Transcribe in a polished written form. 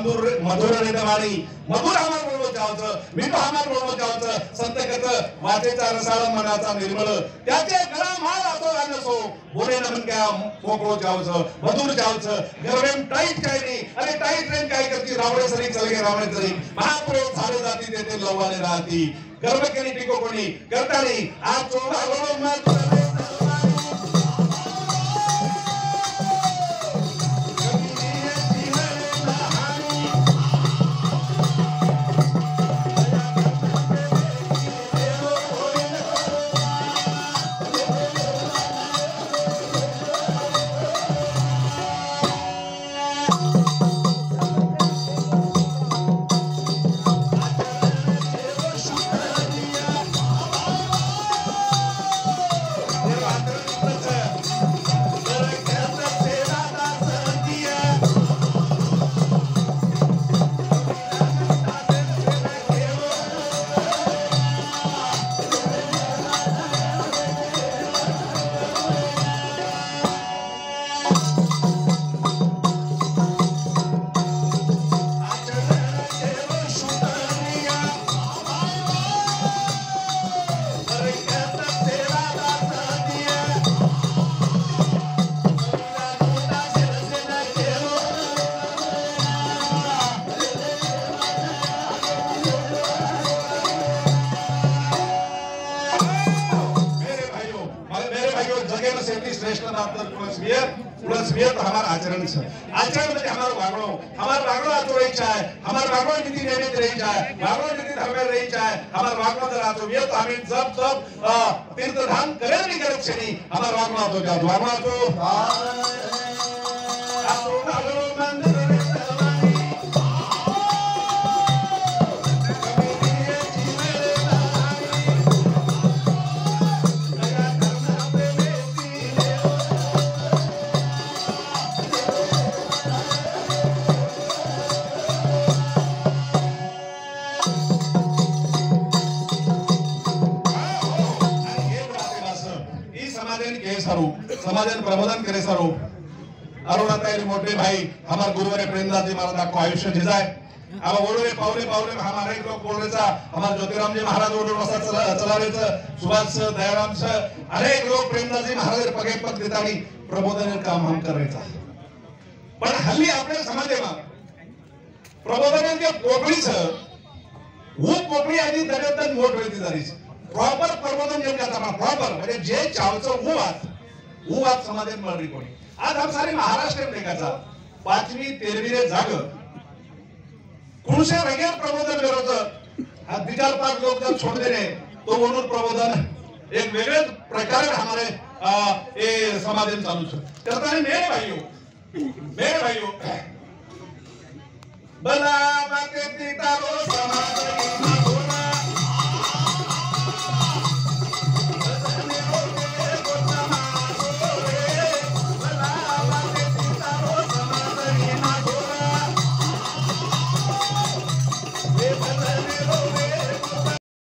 मधुर निदवाणी मधुर हमार बोलवत जावचं मिठू हमार बोलवत जावचं संत कथ वाचेचा रसाळ मनाचा निर्मळ त्याचे गळा माल असो नसो बोले नमन क्या मोकळो जावचं मधुर जावचं गरवेम टाईट काय नाही अरे टाईट ट्रेन काय करती रावळे सरी चलगे रावळे सरी महापुरुष झाले जाती तेथे लवाने राहती गर्व केली टिको कोणी करतानी आज चोळा गळून माल हमारा आचरण आचरण में हमारा वागणो आतो रही चाहे हमारा वागणो नीति नियमित रही चाहे वागणो नीति धर्म रही चाहे हमारा वागणो जर आतो ये तो हमें जब तीर्थ धाम करे नहीं करे छनी हमारा वागणो आतो क्या वागणो आतो मंदिर समाजन प्रबोधन करे सरो अरुणाताई मोटे भाई हमार गुरुवारे प्रेमदास जी महाराज को आयुष्य जिजाय अब ओडोरे पावले पावले हमारे एक लोग बोलरेचा हमार ज्योतिराम जी महाराज ओडोर वसा चलावेचं सुभाष दयाराम अनेक लोग प्रेमदास जी महाराज पगे पग देतानी प्रबोधन काम हम करायचा पण हल्ली आपल्या समाजामा प्रबोधन जे पोकळीच वो पोकळी आधी दरेतन मोठ वेळी झाली प्रॉपर प्रबोधन जे करता प्रॉपर म्हणजे जे चावचं वो बात समाधान मिल रही कोणी आज हम सारे महाराष्ट्र में देखा था 5वी 13वी जाग कुणसे वेगळे प्रबोधन करत हा विचार पाच लोग जब छोड़ देने तो वणूर प्रबोधन एक वेगळे प्रकार हमारे ये समाधान चालू छे करता है मेरे भाइयों भला बातें तीता